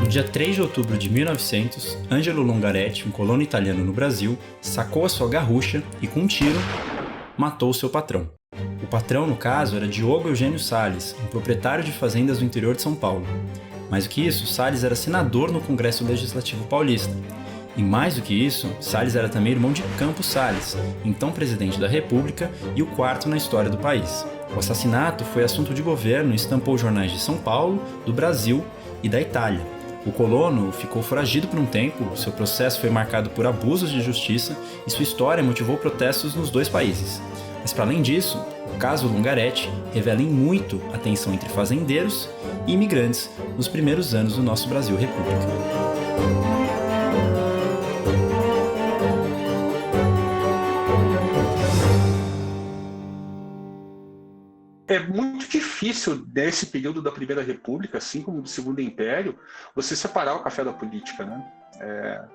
dia 3 de outubro de 1900, Angelo Longaretti, um colono italiano no Brasil, sacou a sua garrucha e, com um tiro, matou seu patrão. O patrão, no caso, era Diogo Eugênio Salles, um proprietário de fazendas do interior de São Paulo. Mais do que isso, Salles era senador no Congresso Legislativo Paulista. E mais do que isso, Salles era também irmão de Campos Salles, então presidente da República e o quarto na história do país. O assassinato foi assunto de governo e estampou jornais de São Paulo, do Brasil e da Itália. O colono ficou foragido por um tempo, seu processo foi marcado por abusos de justiça e sua história motivou protestos nos dois países. Mas para além disso, o caso Longaretti revela em muito a tensão entre fazendeiros e imigrantes nos primeiros anos do nosso Brasil República. É muito difícil, nesse período da Primeira República, assim como do Segundo Império, você separar o café da política, né?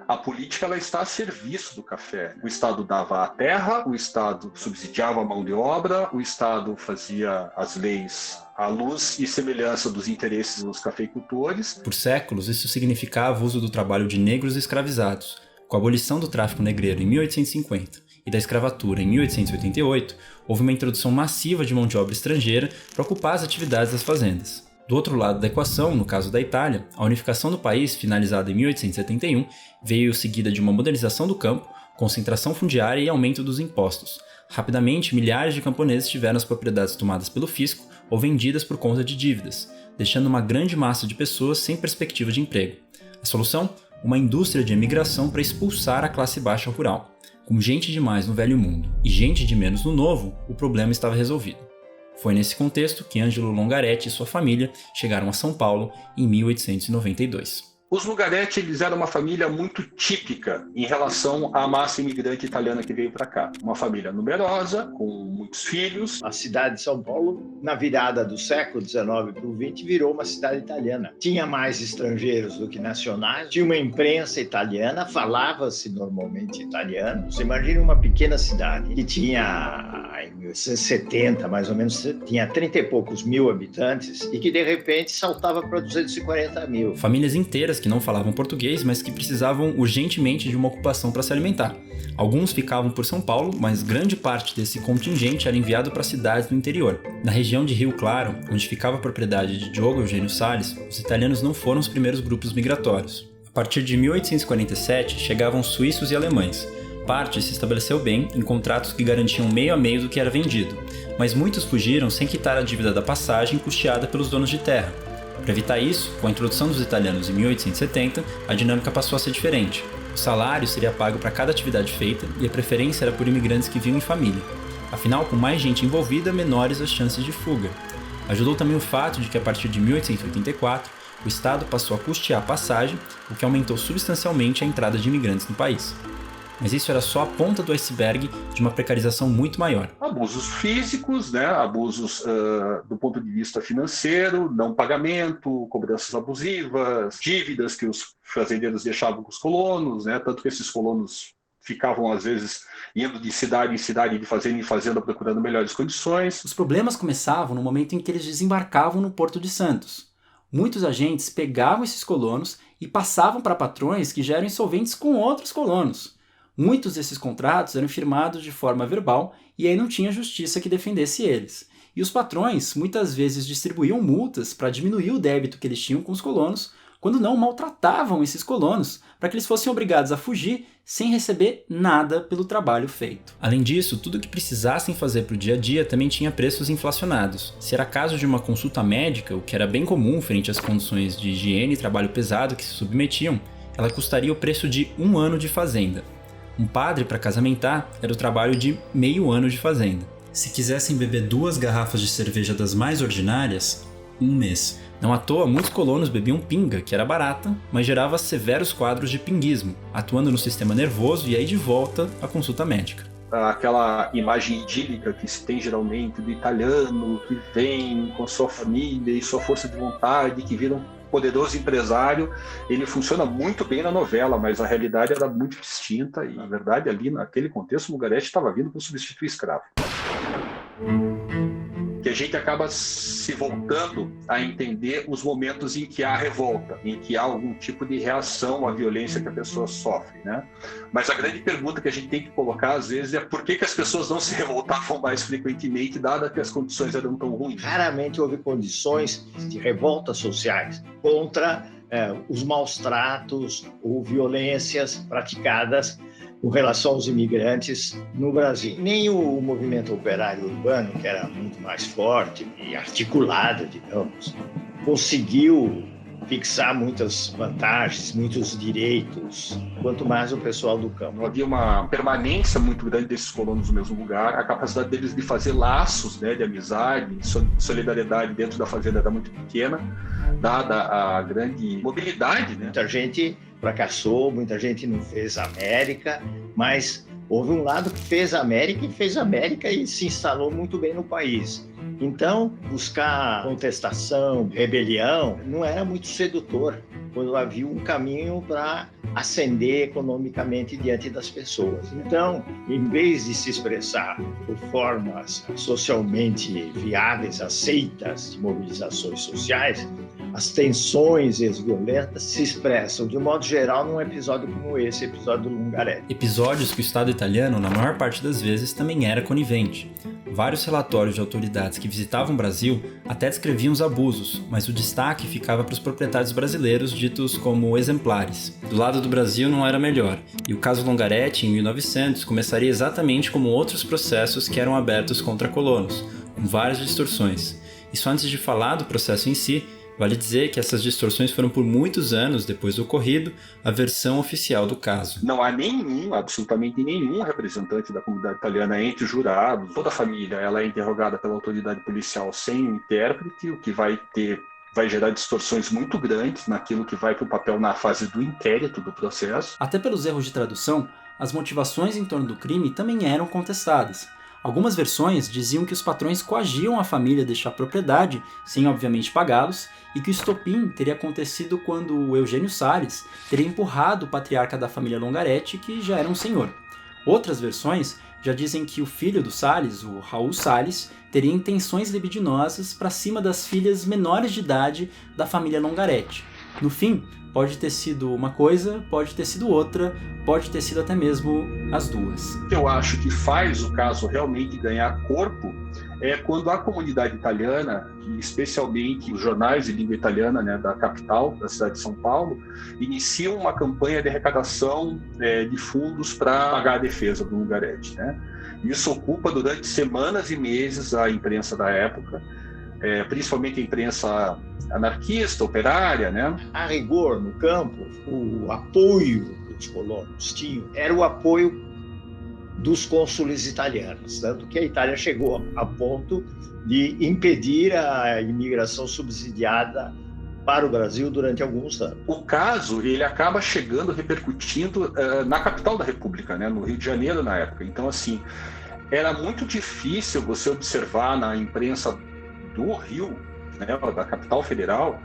A política ela está a serviço do café. O Estado dava a terra, o Estado subsidiava a mão de obra, o Estado fazia as leis à luz e semelhança dos interesses dos cafeicultores. Por séculos, isso significava o uso do trabalho de negros escravizados. Com a abolição do tráfico negreiro em 1850 e da escravatura em 1888, houve uma introdução massiva de mão de obra estrangeira para ocupar as atividades das fazendas. Do outro lado da equação, no caso da Itália, a unificação do país, finalizada em 1871, veio seguida de uma modernização do campo, concentração fundiária e aumento dos impostos. Rapidamente, milhares de camponeses tiveram as propriedades tomadas pelo fisco ou vendidas por conta de dívidas, deixando uma grande massa de pessoas sem perspectiva de emprego. A solução? Uma indústria de emigração para expulsar a classe baixa rural. Com gente demais no velho mundo e gente de menos no novo, o problema estava resolvido. Foi nesse contexto que Angelo Longaretti e sua família chegaram a São Paulo em 1892. Os Longaretti eles eram uma família muito típica em relação à massa imigrante italiana que veio para cá. Uma família numerosa, com muitos filhos. A cidade de São Paulo, na virada do século XIX para o XX, virou uma cidade italiana. Tinha mais estrangeiros do que nacionais, tinha uma imprensa italiana, falava-se normalmente italiano. Você imagina uma pequena cidade que tinha, em 1970, mais ou menos, tinha 30 e poucos mil habitantes e que, de repente, saltava para 240 mil. Famílias inteiras que não falavam português, mas que precisavam urgentemente de uma ocupação para se alimentar. Alguns ficavam por São Paulo, mas grande parte desse contingente era enviado para cidades do interior. Na região de Rio Claro, onde ficava a propriedade de Diogo Eugênio Salles, os italianos não foram os primeiros grupos migratórios. A partir de 1847, chegavam suíços e alemães. Parte se estabeleceu bem em contratos que garantiam meio a meio do que era vendido, mas muitos fugiram sem quitar a dívida da passagem custeada pelos donos de terra. Para evitar isso, com a introdução dos italianos em 1870, a dinâmica passou a ser diferente. O salário seria pago para cada atividade feita e a preferência era por imigrantes que vinham em família. Afinal, com mais gente envolvida, menores as chances de fuga. Ajudou também o fato de que a partir de 1884, o Estado passou a custear a passagem, o que aumentou substancialmente a entrada de imigrantes no país. Mas isso era só a ponta do iceberg de uma precarização muito maior. Abusos físicos, né? Abusos do ponto de vista financeiro, não pagamento, cobranças abusivas, dívidas que os fazendeiros deixavam com os colonos, né? Tanto que esses colonos ficavam, às vezes, indo de cidade em cidade, de fazenda em fazenda, procurando melhores condições. Os problemas começavam no momento em que eles desembarcavam no Porto de Santos. Muitos agentes pegavam esses colonos e passavam para patrões que já eram insolventes com outros colonos. Muitos desses contratos eram firmados de forma verbal e aí não tinha justiça que defendesse eles. E os patrões muitas vezes distribuíam multas para diminuir o débito que eles tinham com os colonos, quando não maltratavam esses colonos, para que eles fossem obrigados a fugir sem receber nada pelo trabalho feito. Além disso, tudo que precisassem fazer para o dia a dia também tinha preços inflacionados. Se era caso de uma consulta médica, o que era bem comum frente às condições de higiene e trabalho pesado que se submetiam, ela custaria o preço de 1 ano de fazenda. Um padre para casamentar era o trabalho de meio ano de fazenda. Se quisessem beber 2 garrafas de cerveja das mais ordinárias, 1 mês. Não à toa, muitos colonos bebiam pinga, que era barata, mas gerava severos quadros de pinguismo, atuando no sistema nervoso e aí de volta à consulta médica. Aquela imagem idílica que se tem geralmente do italiano que vem com sua família e sua força de vontade, que vira um poderoso empresário, ele funciona muito bem na novela, mas a realidade era muito distinta e, na verdade, ali naquele contexto, o Longaretti estava vindo para substituir o escravo. que a gente acaba se voltando a entender os momentos em que há revolta, em que há algum tipo de reação à violência que a pessoa sofre, né? Mas a grande pergunta que a gente tem que colocar, às vezes, é por que as pessoas não se revoltavam mais frequentemente, dada que as condições eram tão ruins? Raramente houve condições de revoltas sociais contra os maus tratos ou violências praticadas com relação aos imigrantes no Brasil. Nem o movimento operário urbano, que era muito mais forte e articulado, digamos, conseguiu fixar muitas vantagens, muitos direitos, quanto mais o pessoal do campo. Havia uma permanência muito grande desses colonos no mesmo lugar, a capacidade deles de fazer laços, né, de amizade, de solidariedade dentro da fazenda era muito pequena, dada a grande mobilidade, né? Muita gente fracassou, muita gente não fez América, mas houve um lado que fez América e se instalou muito bem no país. Então, buscar contestação, rebelião, não era muito sedutor, quando havia um caminho para ascender economicamente diante das pessoas. Então, em vez de se expressar por formas socialmente viáveis, aceitas de mobilizações sociais, as tensões e as violentas se expressam, de um modo geral, num episódio como esse, episódio do Lungaretti. Episódios que o Estado italiano, na maior parte das vezes, também era conivente. Vários relatórios de autoridades que visitavam o Brasil até descreviam os abusos, mas o destaque ficava para os proprietários brasileiros ditos como exemplares. Do lado do Brasil não era melhor, e o caso Lungaretti, em 1900, começaria exatamente como outros processos que eram abertos contra colonos, com várias distorções. Isso antes de falar do processo em si, vale dizer que essas distorções foram por muitos anos depois do ocorrido a versão oficial do caso. Não há absolutamente nenhum representante da comunidade italiana entre os jurados. Toda a família ela é interrogada pela autoridade policial sem intérprete, o que vai gerar distorções muito grandes naquilo que vai para o papel na fase do inquérito do processo. Até pelos erros de tradução, as motivações em torno do crime também eram contestadas. Algumas versões diziam que os patrões coagiam a família a deixar a propriedade, sem obviamente pagá-los, e que o estopim teria acontecido quando o Eugênio Salles teria empurrado o patriarca da família Lungaretti, que já era um senhor. Outras versões já dizem que o filho do Salles, o Raul Salles, teria intenções libidinosas para cima das filhas menores de idade da família Lungaretti. No fim, pode ter sido uma coisa, pode ter sido outra, pode ter sido até mesmo as duas. O que eu acho que faz o caso realmente ganhar corpo é quando a comunidade italiana, e especialmente os jornais de língua italiana, né, da capital, da cidade de São Paulo, iniciam uma campanha de arrecadação de fundos para pagar a defesa do Lungaretti, né? Isso ocupa durante semanas e meses a imprensa da época, principalmente a imprensa anarquista, operária, né? A rigor, no campo, o apoio que os colonos tinham era o apoio dos cônsules italianos, tanto que a Itália chegou a ponto de impedir a imigração subsidiada para o Brasil durante alguns anos. O caso ele acaba repercutindo na capital da República, né? No Rio de Janeiro na época. Então, assim, era muito difícil você observar na imprensa do Rio, né, da capital federal,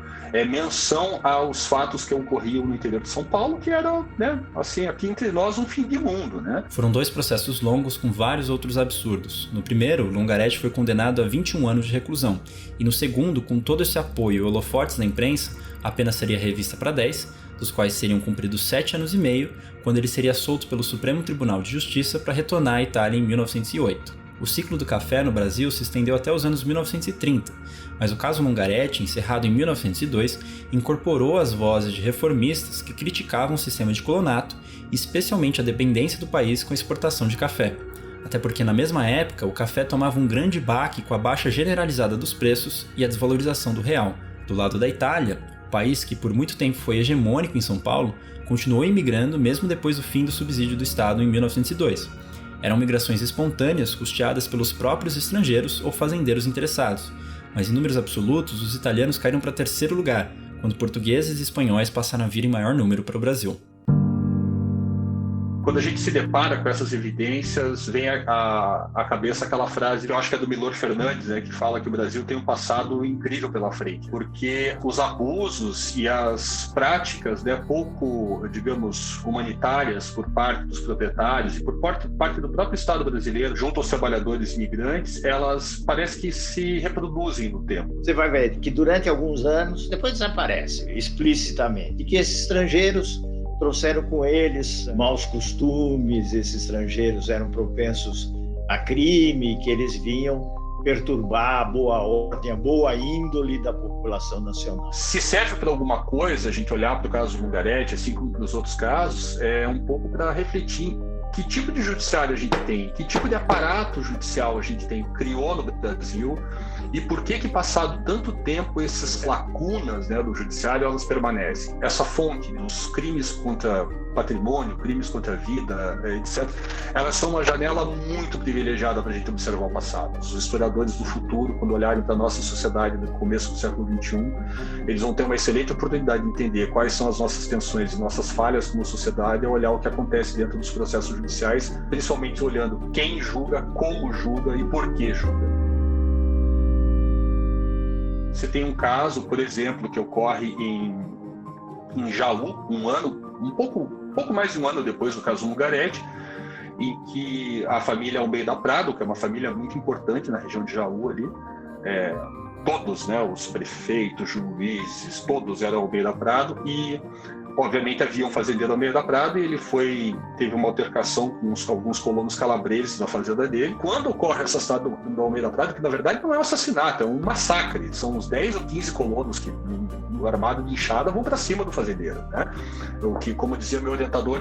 menção aos fatos que ocorriam no interior de São Paulo, que era, né, assim, aqui entre nós, um fim de mundo, né? Foram 2 processos longos com vários outros absurdos. No primeiro, Lungaretti foi condenado a 21 anos de reclusão, e no segundo, com todo esse apoio e holofotes na imprensa, a pena seria revista para 10, dos quais seriam cumpridos 7 anos e meio, quando ele seria solto pelo Supremo Tribunal de Justiça para retornar à Itália em 1908. O ciclo do café no Brasil se estendeu até os anos 1930, mas o caso Lungaretti, encerrado em 1902, incorporou as vozes de reformistas que criticavam o sistema de colonato, especialmente a dependência do país com a exportação de café. Até porque na mesma época o café tomava um grande baque com a baixa generalizada dos preços e a desvalorização do real. Do lado da Itália, o país que por muito tempo foi hegemônico em São Paulo, continuou imigrando mesmo depois do fim do subsídio do Estado em 1902. Eram migrações espontâneas custeadas pelos próprios estrangeiros ou fazendeiros interessados, mas em números absolutos os italianos caíram para 3º lugar, quando portugueses e espanhóis passaram a vir em maior número para o Brasil. Quando a gente se depara com essas evidências, vem à cabeça aquela frase, eu acho que é do Milor Fernandes, né, que fala que o Brasil tem um passado incrível pela frente, porque os abusos e as práticas, né, pouco, digamos, humanitárias por parte dos proprietários e por parte do próprio Estado brasileiro, junto aos trabalhadores imigrantes, elas parece que se reproduzem no tempo. Você vai ver que durante alguns anos, depois desaparece explicitamente, e que esses estrangeiros trouxeram com eles maus costumes, esses estrangeiros eram propensos a crime, que eles vinham perturbar a boa ordem, a boa índole da população nacional. Se serve para alguma coisa, a gente olhar para o caso do Lungaretti, assim como para os outros casos, é um pouco para refletir que tipo de judiciário a gente tem, que tipo de aparato judicial a gente criou no Brasil e por que passado tanto tempo essas lacunas, né, do judiciário elas permanecem. Essa fonte, os crimes contra patrimônio, crimes contra a vida, etc., elas são uma janela muito privilegiada para a gente observar o passado. Os historiadores do futuro, quando olharem para a nossa sociedade no começo do século XXI, eles vão ter uma excelente oportunidade de entender quais são as nossas tensões e nossas falhas como sociedade e olhar o que acontece dentro dos processos judiciais, principalmente olhando quem julga, como julga e por que julga. Você tem um caso, por exemplo, que ocorre em Jaú, um pouco mais de um ano depois do caso Lungaretti, em que a família Almeida Prado, que é uma família muito importante na região de Jaú ali, todos, né, os prefeitos, juízes, todos eram Almeida Prado e obviamente havia um fazendeiro Almeida Prado e ele teve uma altercação com alguns colonos calabreses na fazenda dele. Quando ocorre o assassinato do Almeida Prado, que na verdade não é um assassinato, é um massacre, são uns 10 ou 15 colonos que no armado de enxada vão para cima do fazendeiro, né? O que, como dizia meu orientador,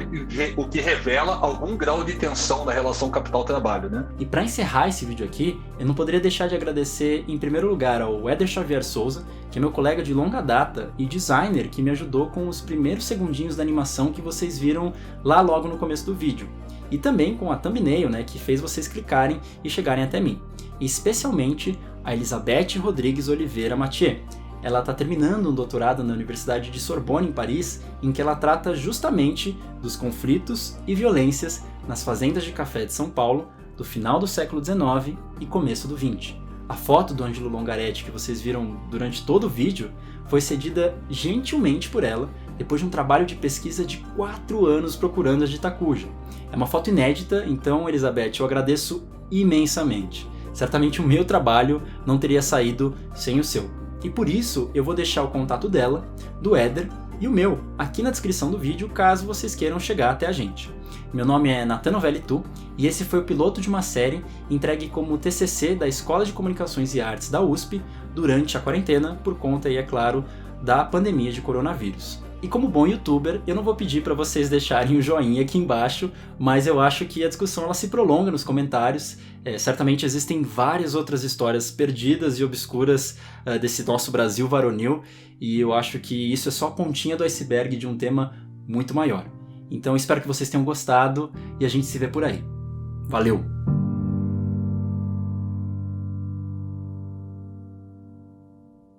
o que revela algum grau de tensão na relação capital-trabalho, né? E para encerrar esse vídeo aqui, eu não poderia deixar de agradecer em primeiro lugar ao Éder Xavier Souza, que é meu colega de longa data e designer que me ajudou com os primeiros segundinhos da animação que vocês viram lá logo no começo do vídeo. E também com a thumbnail, né, que fez vocês clicarem e chegarem até mim. E especialmente a Elizabeth Rodrigues Oliveira Mathieu. Ela está terminando um doutorado na Universidade de Sorbonne, em Paris, em que ela trata justamente dos conflitos e violências nas fazendas de café de São Paulo do final do século XIX e começo do XX. A foto do Ângelo Lungaretti que vocês viram durante todo o vídeo foi cedida gentilmente por ela depois de um trabalho de pesquisa de 4 anos procurando as de Itacuja. É uma foto inédita, então, Elizabeth, eu agradeço imensamente. Certamente o meu trabalho não teria saído sem o seu. E por isso eu vou deixar o contato dela, do Éder e o meu aqui na descrição do vídeo, caso vocês queiram chegar até a gente. Meu nome é Nathan Novelli Tu e esse foi o piloto de uma série entregue como TCC da Escola de Comunicações e Artes da USP durante a quarentena, por conta, aí, é claro, da pandemia de coronavírus. E como bom youtuber, eu não vou pedir para vocês deixarem o joinha aqui embaixo, mas eu acho que a discussão ela se prolonga nos comentários. Certamente existem várias outras histórias perdidas e obscuras desse nosso Brasil varonil, e eu acho que isso é só a pontinha do iceberg de um tema muito maior. Então espero que vocês tenham gostado e a gente se vê por aí. Valeu!